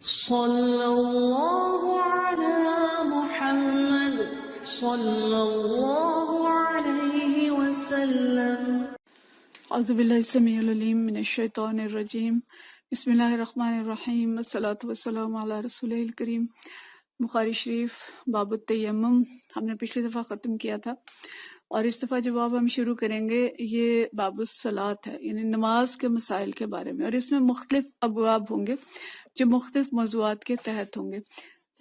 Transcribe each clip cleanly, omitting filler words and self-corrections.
صلی اللہ علی محمد صلی اللہ علیہ وسلم۔ اعوذ باللہ السمیع العلیم من الشیطان الرجیم، بسم اللہ الرحمن الرحیم، والصلاۃ والسلام علی رسول الکریم۔ بخاری شریف باب التیمم ہم نے پچھلی دفعہ ختم کیا تھا، اور اس دفعہ جو باب ہم شروع کریں گے یہ باب الصلاۃ ہے، یعنی نماز کے مسائل کے بارے میں، اور اس میں مختلف ابواب ہوں گے جو مختلف موضوعات کے تحت ہوں گے۔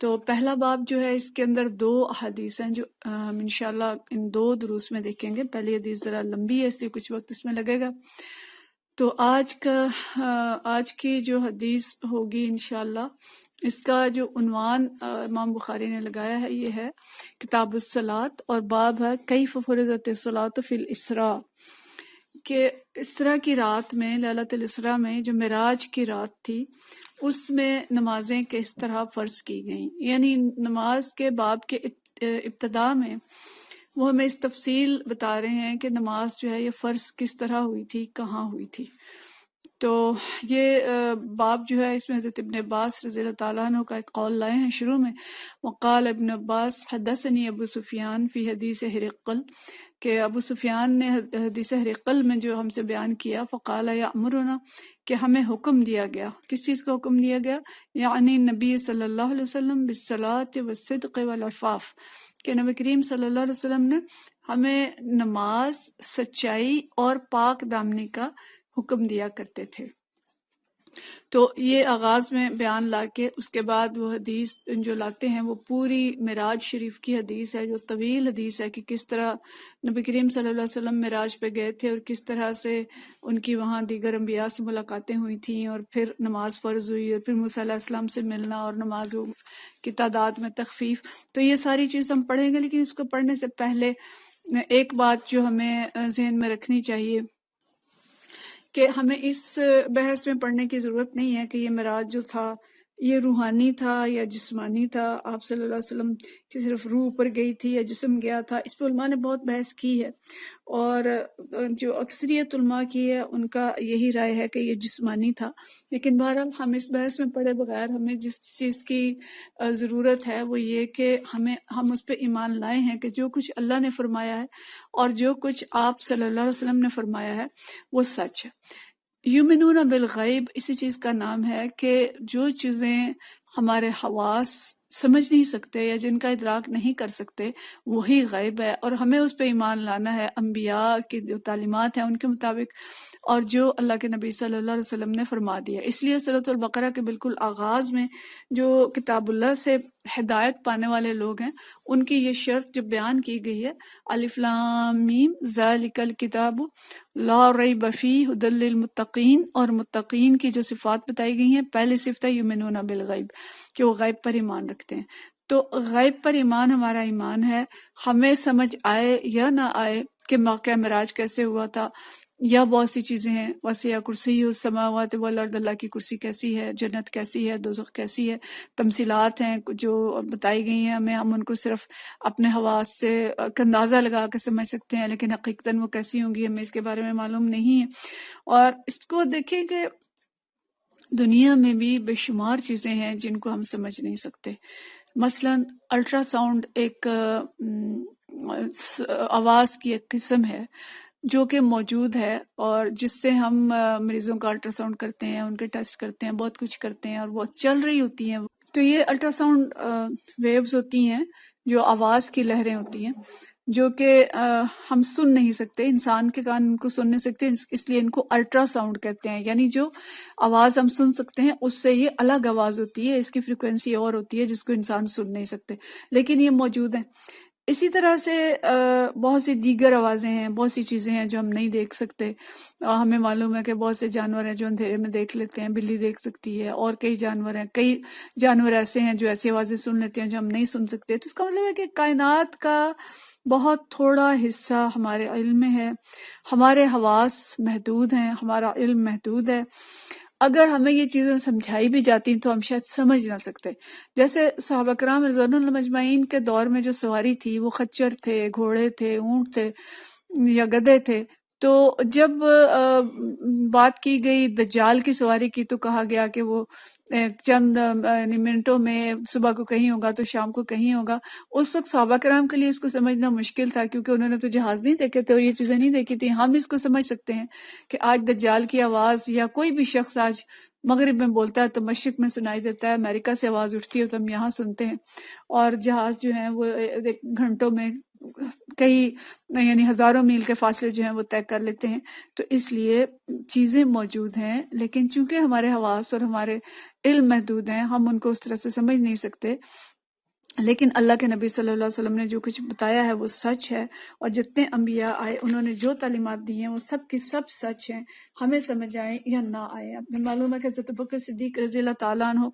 تو پہلا باب جو ہے اس کے اندر 2 احادیث ہیں جو ہم انشاءاللہ ان 2 دروس میں دیکھیں گے۔ پہلی حدیث ذرا لمبی ہے اس لیے کچھ وقت اس میں لگے گا۔ تو آج کی جو حدیث ہوگی انشاءاللہ، اس کا جو عنوان امام بخاری نے لگایا ہے یہ ہے کتاب الصلاۃ، اور باب ہے کیف فرضت الصلاۃ فی الاسراء، کہ اسراء کی رات میں، لیلۃ الاسراء میں جو معراج کی رات تھی اس میں نمازیں کس طرح فرض کی گئیں۔ یعنی نماز کے باب کے ابتدا میں وہ ہمیں اس تفصیل بتا رہے ہیں کہ نماز جو ہے یہ فرض کس طرح ہوئی تھی، کہاں ہوئی تھی۔ تو یہ باب جو ہے اس میں حضرت ابن عباس رضی اللہ تعالیٰ عنہ کا ایک قول لائے ہیں شروع میں، وقال ابن عباس حدثنی ابو سفیان فی حدیث ہرقل، کہ ابو سفیان نے حدیث ہرقل میں جو ہم سے بیان کیا، فقال یامرنا، کہ ہمیں حکم دیا گیا، کس چیز کا حکم دیا گیا؟ یعنی نبی صلی اللہ علیہ وسلم بالصلاۃ والصدق والعفاف، کہ نبی کریم صلی اللہ علیہ وسلم نے ہمیں نماز، سچائی اور پاک دامنی کا حکم دیا کرتے تھے۔ تو یہ آغاز میں بیان لا کے اس کے بعد وہ حدیث جو لاتے ہیں وہ پوری معراج شریف کی حدیث ہے، جو طویل حدیث ہے، کہ کس طرح نبی کریم صلی اللہ علیہ وسلم معراج پہ گئے تھے اور کس طرح سے ان کی وہاں دیگر انبیاء سے ملاقاتیں ہوئی تھیں، اور پھر نماز فرض ہوئی، اور پھر موسیٰ علیہ السلام سے ملنا اور نماز کی تعداد میں تخفیف۔ تو یہ ساری چیز ہم پڑھیں گے، لیکن اس کو پڑھنے سے پہلے ایک بات جو ہمیں ذہن میں رکھنی چاہیے کہ ہمیں اس بحث میں پڑھنے کی ضرورت نہیں ہے کہ یہ معراج جو تھا یہ روحانی تھا یا جسمانی تھا، آپ صلی اللہ علیہ وسلم کی صرف روح اوپر گئی تھی یا جسم گیا تھا۔ اس پہ علماء نے بہت بحث کی ہے، اور جو اکثریت علماء کی ہے ان کا یہی رائے ہے کہ یہ جسمانی تھا۔ لیکن بہرحال ہم اس بحث میں پڑھے بغیر ہمیں جس چیز کی ضرورت ہے وہ یہ کہ ہم اس پہ ایمان لائے ہیں کہ جو کچھ اللہ نے فرمایا ہے اور جو کچھ آپ صلی اللہ علیہ وسلم نے فرمایا ہے وہ سچ ہے۔ یؤمنون بالغیب اسی چیز کا نام ہے کہ جو چیزیں ہمارے حواس سمجھ نہیں سکتے یا جن کا ادراک نہیں کر سکتے وہی غیب ہے، اور ہمیں اس پہ ایمان لانا ہے انبیاء کی جو تعلیمات ہیں ان کے مطابق، اور جو اللہ کے نبی صلی اللہ علیہ وسلم نے فرما دیا۔ اس لیے سورۃ البقرہ کے بالکل آغاز میں جو کتاب اللہ سے ہدایت پانے والے لوگ ہیں ان کی یہ شرط جو بیان کی گئی ہے، الف لام میم ذالک الکتاب لا ریب فیہ ھدی للمتقین، اور متقین کی جو صفات بتائی گئی ہیں، پہلی صفت ہے یؤمنون بالغیب، کہ وہ غیب پر ایمان رکھتے ہیں۔ تو غیب پر ایمان ہمارا ایمان ہے، ہمیں سمجھ آئے یا نہ آئے کہ واقعہ معراج کیسے ہوا تھا، یا بہت سی چیزیں ہیں، وسیع کرسی السماوات والارض، اللہ کی کرسی کیسی ہے، جنت کیسی ہے، دوزخ کیسی ہے، تمثیلات ہیں جو بتائی گئی ہیں ہمیں، ہم ان کو صرف اپنے حواس سے اندازہ لگا کے سمجھ سکتے ہیں، لیکن حقیقتاً وہ کیسی ہوں گی ہمیں اس کے بارے میں معلوم نہیں ہے۔ اور اس کو دیکھیں کہ دنیا میں بھی بے شمار چیزیں ہیں جن کو ہم سمجھ نہیں سکتے۔ مثلاً الٹرا ساؤنڈ ایک آواز کی ایک قسم ہے جو کہ موجود ہے، اور جس سے ہم مریضوں کا الٹرا ساؤنڈ کرتے ہیں، ان کے ٹیسٹ کرتے ہیں، بہت کچھ کرتے ہیں، اور وہ چل رہی ہوتی ہیں۔ تو یہ الٹرا ساؤنڈ ویوز ہوتی ہیں جو آواز کی لہریں ہوتی ہیں، جو کہ ہم سن نہیں سکتے، انسان کے کان ان کو سن نہیں سکتے، اس لیے ان کو الٹرا ساؤنڈ کہتے ہیں۔ یعنی جو آواز ہم سن سکتے ہیں اس سے یہ الگ آواز ہوتی ہے، اس کی فریکوینسی اور ہوتی ہے جس کو انسان سن نہیں سکتے، لیکن یہ موجود ہیں۔ اسی طرح سے بہت سی دیگر آوازیں ہیں، بہت سی چیزیں ہیں جو ہم نہیں دیکھ سکتے۔ ہمیں معلوم ہے کہ بہت سے جانور ہیں جو اندھیرے میں دیکھ لیتے ہیں، بلی دیکھ سکتی ہے، اور کئی جانور ہیں، کئی جانور ایسے ہیں جو ایسی آوازیں سن لیتے ہیں جو ہم نہیں سن سکتے۔ تو اس کا مطلب ہے کہ کائنات کا بہت تھوڑا حصہ ہمارے علم میں ہے، ہمارے حواس محدود ہیں، ہمارا علم محدود ہے۔ اگر ہمیں یہ چیزیں سمجھائی بھی جاتی تو ہم شاید سمجھ نہ سکتے۔ جیسے صحابہ کرام رضوان اللہ مجمعین کے دور میں جو سواری تھی وہ خچر تھے، گھوڑے تھے، اونٹ تھے یا گدھے تھے، تو جب بات کی گئی دجال کی سواری کی تو کہا گیا کہ وہ چند منٹوں میں صبح کو کہیں ہوگا تو شام کو کہیں ہوگا. اس وقت صحابہ کرام کے لیے اس کو سمجھنا مشکل تھا، کیونکہ انہوں نے تو جہاز نہیں دیکھے تھے اور یہ چیزیں نہیں دیکھی تھی. ہم اس کو سمجھ سکتے ہیں کہ آج دجال کی آواز یا کوئی بھی شخص آج مغرب میں بولتا ہے تو مشرق میں سنائی دیتا ہے، امریکہ سے آواز اٹھتی ہے تو ہم یہاں سنتے ہیں، اور جہاز جو ہیں وہ گھنٹوں میں کئی یعنی ہزاروں میل کے فاصلے جو ہیں وہ طے کر لیتے ہیں. تو اس لیے چیزیں موجود ہیں، لیکن چونکہ ہمارے حواس اور ہمارے علم محدود ہیں ہم ان کو اس طرح سے سمجھ نہیں سکتے. لیکن اللہ کے نبی صلی اللہ علیہ وسلم نے جو کچھ بتایا ہے وہ سچ ہے، اور جتنے انبیاء آئے انہوں نے جو تعلیمات دی ہیں وہ سب کی سب سچ ہیں، ہمیں سمجھ آئے یا نہ آئے. اب معلوم ہے کہ حضرت ابوبکر صدیق رضی اللہ تعالیٰ عنہ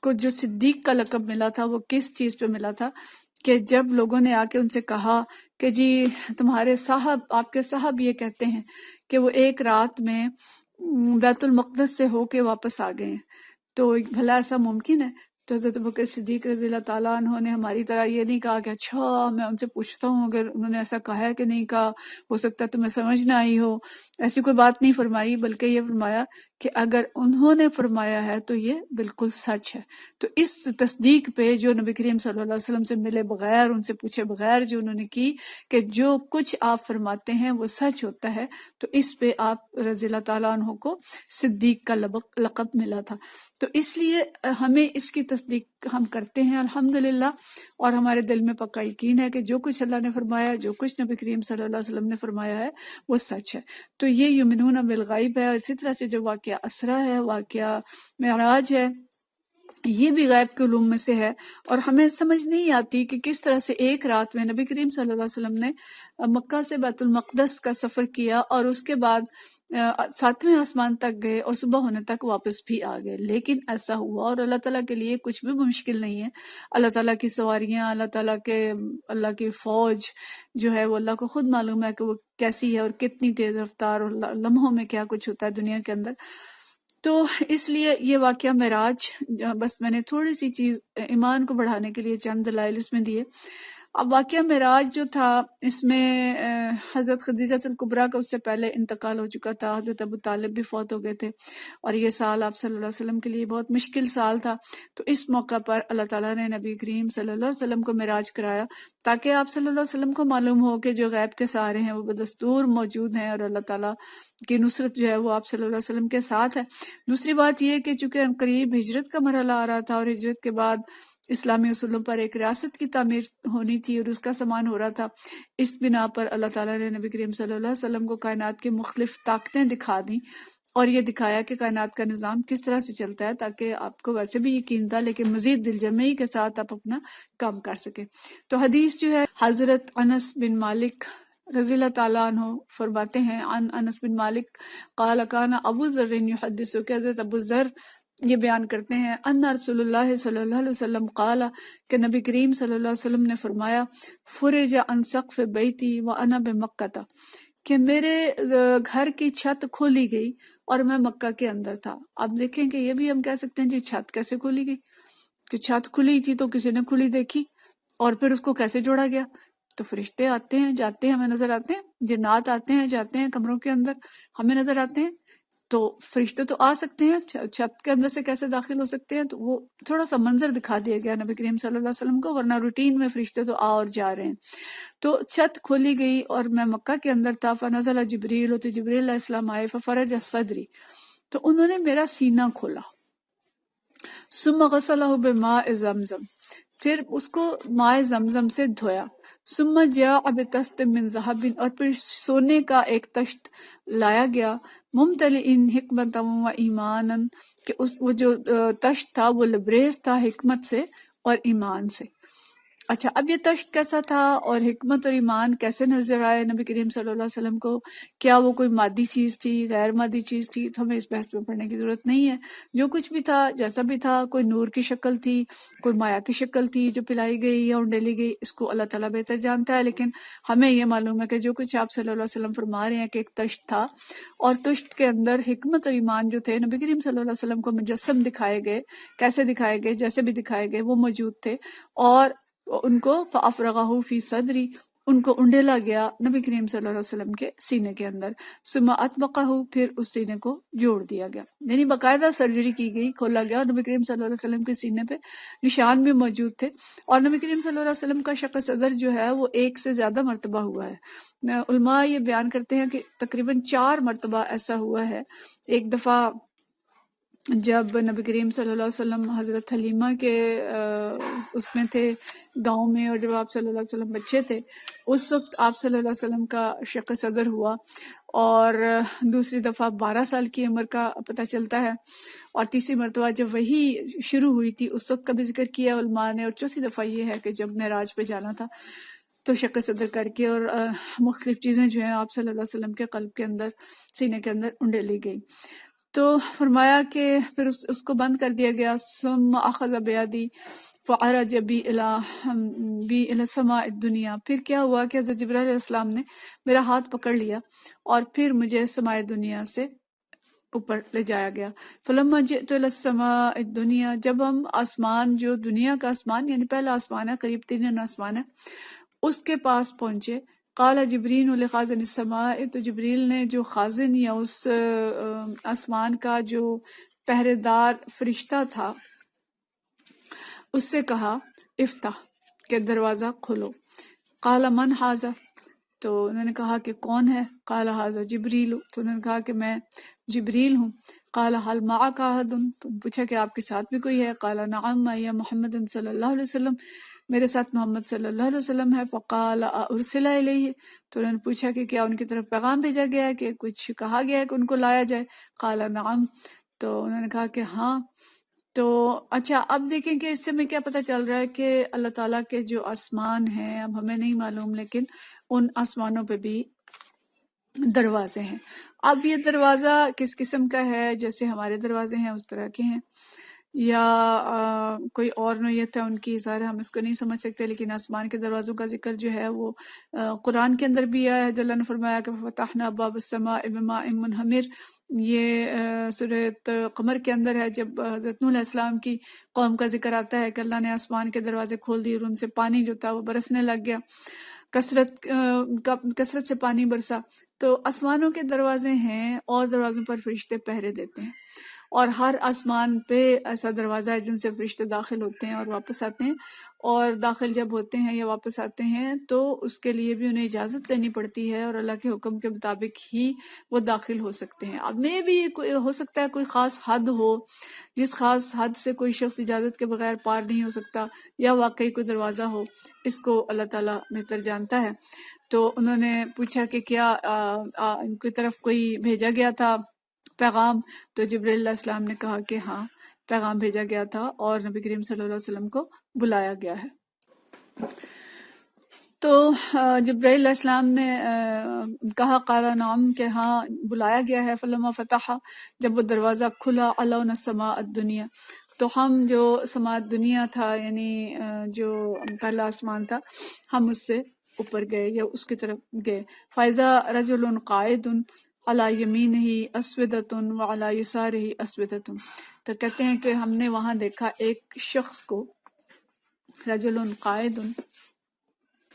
کو جو صدیق کا لقب ملا تھا وہ کس چیز پہ ملا تھا کہ جب لوگوں نے آ کے ان سے کہا کہ جی تمہارے صاحب، آپ کے صاحب یہ کہتے ہیں کہ وہ ایک رات میں بیت المقدس سے ہو کے واپس آ گئے ہیں، تو بھلا ایسا ممکن ہے؟ تو حضرت ابوبکر صدیق رضی اللہ تعالیٰ عنہ نے ہماری طرح یہ نہیں کہا کہ اچھا میں ان سے پوچھتا ہوں اگر انہوں نے ایسا کہا ہے کہ نہیں کہا، ہو سکتا ہے تمہیں سمجھ نہ آئی ہو، ایسی کوئی بات نہیں فرمائی، بلکہ یہ فرمایا کہ اگر انہوں نے فرمایا ہے تو یہ بالکل سچ ہے. تو اس تصدیق پہ جو نبی کریم صلی اللہ علیہ وسلم سے ملے بغیر، ان سے پوچھے بغیر جو انہوں نے کی کہ جو کچھ آپ فرماتے ہیں وہ سچ ہوتا ہے، تو اس پہ آپ رضی اللہ تعالیٰ عنہ کو صدیق کا لقب ملا تھا. تو اس لیے ہمیں اس کی تصدیق ہم کرتے ہیں الحمدللہ، اور ہمارے دل میں پکا یقین ہے کہ جو کچھ اللہ نے فرمایا، جو کچھ نبی کریم صلی اللہ علیہ وسلم نے فرمایا ہے وہ سچ ہے. تو یہ یؤمنون بالغیب ہے، اور اسی طرح سے جو واقعہ اسرا ہے، واقعہ معراج ہے، یہ بھی غیب کے علوم میں سے ہے. اور ہمیں سمجھ نہیں آتی کہ کس طرح سے ایک رات میں نبی کریم صلی اللہ علیہ وسلم نے مکہ سے بیت المقدس کا سفر کیا اور اس کے بعد 7ویں آسمان تک گئے اور صبح ہونے تک واپس بھی آ گئے. لیکن ایسا ہوا، اور اللہ تعالیٰ کے لیے کچھ بھی مشکل نہیں ہے. اللہ تعالیٰ کی سواریاں، اللہ کی فوج جو ہے وہ اللہ کو خود معلوم ہے کہ وہ کیسی ہے اور کتنی تیز رفتار، اور لمحوں میں کیا کچھ ہوتا ہے دنیا کے اندر. تو اس لیے یہ واقعہ معراج، بس میں نے تھوڑی سی چیز ایمان کو بڑھانے کے لیے چند دلائل اس میں دیے. اب واقعہ معراج جو تھا اس میں حضرت خدیجہ الکبریٰ کا اس سے پہلے انتقال ہو چکا تھا، حضرت ابو طالب بھی فوت ہو گئے تھے، اور یہ سال آپ صلی اللہ علیہ وسلم کے لیے بہت مشکل سال تھا. تو اس موقع پر اللہ تعالیٰ نے نبی کریم صلی اللہ علیہ وسلم کو معراج کرایا تاکہ آپ صلی اللہ علیہ وسلم کو معلوم ہو کہ جو غیب کے سہارے ہیں وہ بدستور موجود ہیں، اور اللہ تعالیٰ کی نصرت جو ہے وہ آپ صلی اللہ علیہ وسلم کے ساتھ ہے. دوسری بات یہ کہ چونکہ قریب ہجرت کا مرحلہ آ رہا تھا، اور ہجرت کے بعد اسلامی اصولوں پر ایک ریاست کی تعمیر ہونی تھی اور اس کا سامان ہو رہا تھا، اس بنا پر اللہ تعالیٰ نے نبی کریم صلی اللہ علیہ وسلم کو کائنات کی مختلف طاقتیں دکھا دیں، اور یہ دکھایا کہ کائنات کا نظام کس طرح سے چلتا ہے، تاکہ آپ کو ویسے بھی یقین تھا لیکن مزید دل جمعی کے ساتھ آپ اپنا کام کر سکیں. تو حدیث جو ہے حضرت انس بن مالک رضی اللہ تعالیٰ عنہ فرماتے ہیں، عن انس بن مالک قال کان ابو ذر یحدث، کہ حضرت ابو ذر یہ بیان کرتے ہیں ان رسول اللہ صلی اللہ علیہ وسلم قال، کہ نبی کریم صلی اللہ علیہ وسلم نے فرمایا فرج عن سقف بیتی وانا بمکہ، کہ میرے گھر کی چھت کھولی گئی اور میں مکہ کے اندر تھا. اب دیکھیں کہ یہ بھی ہم کہہ سکتے ہیں جی چھت کیسے کھولی گئی، کہ چھت کھلی تھی تو کسی نے کھلی دیکھی، اور پھر اس کو کیسے جوڑا گیا؟ تو فرشتے آتے ہیں جاتے ہیں، ہمیں نظر آتے ہیں، جنات آتے ہیں جاتے ہیں کمروں کے اندر، ہمیں نظر آتے ہیں. تو فرشتے تو آ سکتے ہیں، چھت کے اندر سے کیسے داخل ہو سکتے ہیں؟ تو وہ تھوڑا سا منظر دکھا دیا گیا نبی کریم صلی اللہ علیہ وسلم کو، ورنہ روٹین میں فرشتے تو آ اور جا رہے ہیں. تو چھت کھولی گئی اور میں مکہ کے اندر تھا. فنزل جبریل، تو جبریل علیہ السلام آئے. ففرج صدری، تو انہوں نے میرا سینہ کھولا. ثم غسلہ بماء زمزم، پھر اس کو ماء زمزم سے دھویا. ثم جاء بطست من ذهب، اور پھر سونے کا ایک تشت لایا گیا. ممتلئ حکمتا و ایمانا، کہ وہ جو تشت تھا وہ لبریز تھا حکمت سے اور ایمان سے. اچھا، اب یہ تشت کیسا تھا اور حکمت اور ایمان کیسے نظر آئے نبی کریم صلی اللہ علیہ وسلم کو؟ کیا وہ کوئی مادی چیز تھی، غیر مادی چیز تھی؟ تو ہمیں اس بحث میں پڑھنے کی ضرورت نہیں ہے. جو کچھ بھی تھا، جیسا بھی تھا، کوئی نور کی شکل تھی، کوئی مایا کی شکل تھی جو پلائی گئی یا انڈیلی گئی، اس کو اللہ تعالیٰ بہتر جانتا ہے. لیکن ہمیں یہ معلوم ہے کہ جو کچھ آپ صلی اللہ علیہ وسلم فرما رہے ہیں کہ ایک تشت تھا، اور تشت کے اندر حکمت اور ایمان جو تھے نبی کریم صلی اللہ علیہ وسلم کو مجسم دکھائے گئے. کیسے دکھائے گئے؟ جیسے بھی دکھائے گئے وہ موجود تھے. اور ان کو فافرغہ فی صدری، ان کو انڈیلا گیا نبی کریم صلی اللہ علیہ وسلم کے سینے کے اندر، ثم اطبقہ، پھر اس سینے کو جوڑ دیا گیا، یعنی باقاعدہ سرجری کی گئی، کھولا گیا، اور نبی کریم صلی اللہ علیہ وسلم کے سینے پہ نشان بھی موجود تھے۔ اور نبی کریم صلی اللہ علیہ وسلم کا شق صدر جو ہے وہ ایک سے زیادہ مرتبہ ہوا ہے۔ علماء یہ بیان کرتے ہیں کہ تقریباً 4 مرتبہ ایسا ہوا ہے۔ ایک دفعہ جب نبی کریم صلی اللہ علیہ وسلم حضرت حلیمہ کے اس میں تھے گاؤں میں، اور جب آپ صلی اللہ علیہ وسلم بچے تھے اس وقت آپ صلی اللہ علیہ وسلم کا شق صدر ہوا، اور دوسری دفعہ 12 سال کی عمر کا پتہ چلتا ہے، اور تیسری مرتبہ جب وہی شروع ہوئی تھی اس وقت کا بھی ذکر کیا علماء نے، اور چوتھی دفعہ یہ ہے کہ جب معراج پہ جانا تھا تو شق صدر کر کے اور مختلف چیزیں جو ہیں آپ صلی اللہ علیہ وسلم کے قلب کے اندر، سینے کے اندر انڈیلی گئی۔ تو فرمایا کہ پھر اس کو بند کر دیا گیا، ثم اخذ بیدی فعرج بی الی السماء الدنیا، پھر کیا ہوا کہ حضرت جبرائیل علیہ السلام نے میرا ہاتھ پکڑ لیا اور پھر مجھے سماء دنیا سے اوپر لے جایا گیا۔ فلما جئت الی السماء الدنیا، جب ہم آسمان، جو دنیا کا آسمان یعنی پہلا آسمان ہے، قریب 3 آسمان ہے، اس کے پاس پہنچے، قال جبریل لخازن السماء، تو جبریل نے جو خازن یا اس آسمان کا جو پہرے دار فرشتہ تھا اس سے کہا افتح، کہ دروازہ کھولو۔ قال من ھذا، تو انہوں نے کہا کہ کون ہے؟ قال ھذا جبریل، تو انہوں نے کہا کہ میں جبریل ہوں۔ قال هل معك احد، تو پوچھا کہ آپ کے ساتھ بھی کوئی ہے؟ قال نعم معي محمد صلی اللہ علیہ وسلم، میرے ساتھ محمد صلی اللہ علیہ وسلم ہے۔ فقال ارسل الیہ، تو انہوں نے پوچھا کہ کیا ان کی طرف پیغام بھیجا گیا ہے، کہ کچھ کہا گیا ہے کہ ان کو لایا جائے؟ قال نعم، تو انہوں نے کہا کہ ہاں۔ تو اچھا، اب دیکھیں کہ اس سے ہمیں کیا پتہ چل رہا ہے کہ اللہ تعالیٰ کے جو آسمان ہیں، اب ہمیں نہیں معلوم، لیکن ان آسمانوں پہ بھی دروازے ہیں۔ اب یہ دروازہ کس قسم کا ہے؟ جیسے ہمارے دروازے ہیں اس طرح کے ہیں، یا کوئی اور نوعیت ہے ان کی، ظاہر ہم اس کو نہیں سمجھ سکتے، لیکن آسمان کے دروازوں کا ذکر جو ہے وہ قرآن کے اندر بھی آیا ہے۔ جل نے فرمایا کہ فتحنا باب السماء بماء منہمر، یہ سورۃ قمر کے اندر ہے، جب حضرت نوح علیہ السلام کی قوم کا ذکر آتا ہے کہ اللہ نے آسمان کے دروازے کھول دیے اور ان سے پانی جو تھا وہ برسنے لگ گیا، کثرت سے پانی برسا۔ تو آسمانوں کے دروازے ہیں اور دروازوں پر فرشتے پہرے دیتے ہیں، اور ہر آسمان پہ ایسا دروازہ ہے جن سے فرشتے داخل ہوتے ہیں اور واپس آتے ہیں، اور داخل جب ہوتے ہیں یا واپس آتے ہیں تو اس کے لیے بھی انہیں اجازت لینی پڑتی ہے، اور اللہ کے حکم کے مطابق ہی وہ داخل ہو سکتے ہیں۔ اب میں بھی ہو سکتا ہے کوئی خاص حد ہو، جس خاص حد سے کوئی شخص اجازت کے بغیر پار نہیں ہو سکتا، یا واقعی کوئی دروازہ ہو، اس کو اللہ تعالیٰ بہتر جانتا ہے۔ تو انہوں نے پوچھا کہ کیا ان کی طرف کوئی بھیجا گیا تھا پیغام؟ تو جبرائیل علیہ السلام نے کہا کہ ہاں، پیغام بھیجا گیا تھا اور نبی کریم صلی اللہ علیہ وسلم کو بلایا گیا ہے۔ تو جبرائیل علیہ السلام نے کہا قال نعم، کہ ہاں بلایا گیا ہے۔ فلما فتح، جب وہ دروازہ کھلا، علونا السماء الدنیا، تو ہم جو سماء دنیا تھا یعنی جو پہلا آسمان تھا، ہم اس سے اوپر گئے یا اس کی طرف گئے۔ فَإِذَا رَجُلٌ قَاعِدٌ عَلَى يَمِينِهِ أَسْوِدَةٌ وَعَلَى يَسَارِهِ أَسْوِدَةٌ، تو کہتے ہیں کہ ہم نے وہاں دیکھا ایک شخص کو، رجل قائد،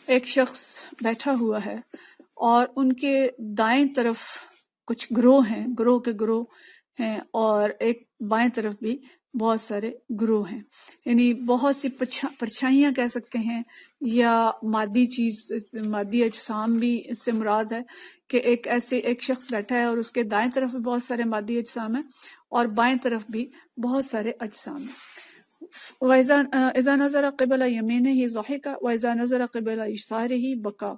ایک شخص بیٹھا ہوا ہے، اور ان کے دائیں طرف کچھ گروہ ہیں، گروہ کے گروہ ہیں، اور ایک بائیں طرف بھی بہت سارے گروہ ہیں، یعنی بہت سی پرچھائیاں کہہ سکتے ہیں، یا مادی چیز، مادی اجسام بھی اس سے مراد ہے کہ ایک شخص بیٹھا ہے اور اس کے دائیں طرف بھی بہت سارے مادی اجسام ہیں اور بائیں طرف بھی بہت سارے اجسام ہیں۔ وَإِذَا نَظَرَ قِبَلَ يَمِينِهِ ضَحِكَ وَإِذَا نَظَرَ قِبَلَ يَسَارِهِ بَكَى،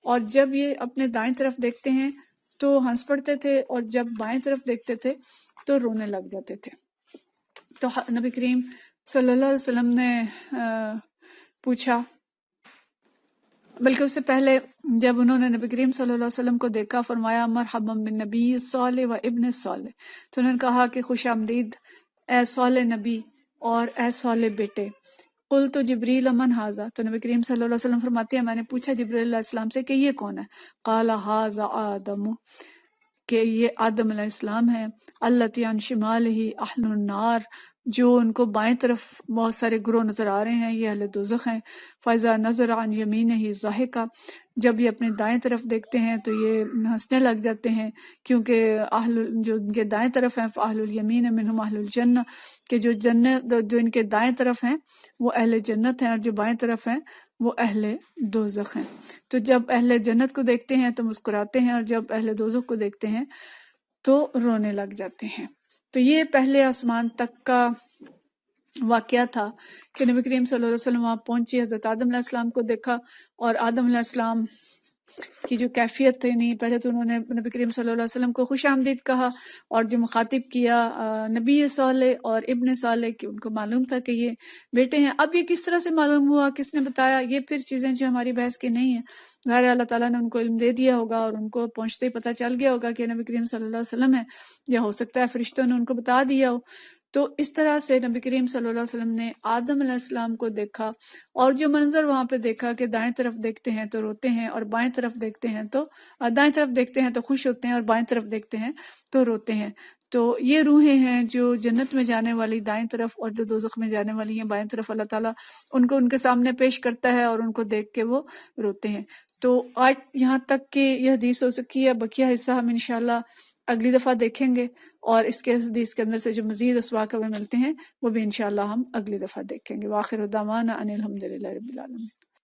اور جب یہ اپنے دائیں طرف دیکھتے ہیں تو ہنس پڑتے تھے، اور جب بائیں طرف دیکھتے تھے تو رونے لگ جاتے تھے۔ تو نبی کریم صلی اللہ علیہ وسلم نے پوچھا، بلکہ اس سے پہلے جب انہوں نے نبی کریم صلی اللہ علیہ وسلم کو دیکھا، فرمایا مرحبا بالنبی صالح و ابن صالح، تو انہوں نے کہا کہ خوش آمدید اے صالح نبی اور اے صالح بیٹے۔ قلت جبریل من ھذا، تو نبی کریم صلی اللہ علیہ وسلم فرماتے ہیں میں نے پوچھا جبریل علیہ السلام سے کہ یہ کون ہے؟ قال ھذا آدم، کہ یہ آدم علیہ السلام ہے، اللتی عن شمالہ اہل النار، جو ان کو بائیں طرف بہت سارے گروہ نظر آ رہے ہیں، یہ اہل دوزخ ہیں۔ فَإِذَا نَظَرَ عَنْ يَمِينِهِ ضَحِكَ، جب یہ اپنے دائیں طرف دیکھتے ہیں تو یہ ہنسنے لگ جاتے ہیں، کیونکہ جو ان کے دائیں طرف ہیں فَأَهْلُ الْيَمِينِ مِنْهُمْ أَهْلُ الْجَنَّةِ، کہ جو ان کے دائیں طرف ہیں وہ اہل جنت ہیں، اور جو بائیں طرف ہیں وہ اہل دوزخ ہیں۔ تو جب اہل جنت کو دیکھتے ہیں تو مسکراتے ہیں، اور جب اہل دوزخ کو دیکھتے ہیں تو رونے لگ جاتے ہیں۔ تو یہ پہلے آسمان تک کا واقعہ تھا کہ نبی کریم صلی اللہ علیہ وسلم وہاں پہنچے، حضرت آدم علیہ السلام کو دیکھا، اور آدم علیہ السلام کی جو کیفیت تھی، نہیں پہلے تو انہوں نے نبی کریم صلی اللہ علیہ وسلم کو خوش آمدید کہا، اور جو مخاطب کیا نبی صالح اور ابن صالح، کہ ان کو معلوم تھا کہ یہ بیٹے ہیں۔ اب یہ کس طرح سے معلوم ہوا، کس نے بتایا، یہ پھر چیزیں جو ہماری بحث کی نہیں ہیں، ظاہر ہے اللہ تعالیٰ نے ان کو علم دے دیا ہوگا، اور ان کو پہنچتے ہی پتہ چل گیا ہوگا کہ نبی کریم صلی اللہ علیہ وسلم ہے، یا ہو سکتا ہے فرشتوں نے ان کو بتا دیا ہو۔ تو اس طرح سے نبی کریم صلی اللہ علیہ وسلم نے آدم علیہ السلام کو دیکھا، اور جو منظر وہاں پہ دیکھا کہ دائیں طرف دیکھتے ہیں تو روتے ہیں، اور بائیں طرف دیکھتے ہیں تو دائیں طرف دیکھتے ہیں تو خوش ہوتے ہیں، اور بائیں طرف دیکھتے ہیں تو روتے ہیں۔ تو یہ روحیں ہیں جو جنت میں جانے والی دائیں طرف، اور جو دوزخ میں جانے والی ہیں بائیں طرف، اللہ تعالیٰ ان کو ان کے سامنے پیش کرتا ہے، اور ان کو دیکھ کے وہ روتے ہیں۔ تو آج یہاں تک کہ یہ حدیث ہو سکی ہے، بقیہ حصہ ہم انشاءاللہ اگلی دفعہ دیکھیں گے، اور اس کے حدیث کے اندر سے جو مزید اسباق ہمیں ملتے ہیں وہ بھی انشاءاللہ ہم اگلی دفعہ دیکھیں گے۔ وآخر دعوانا ان الحمدللہ رب العالمین۔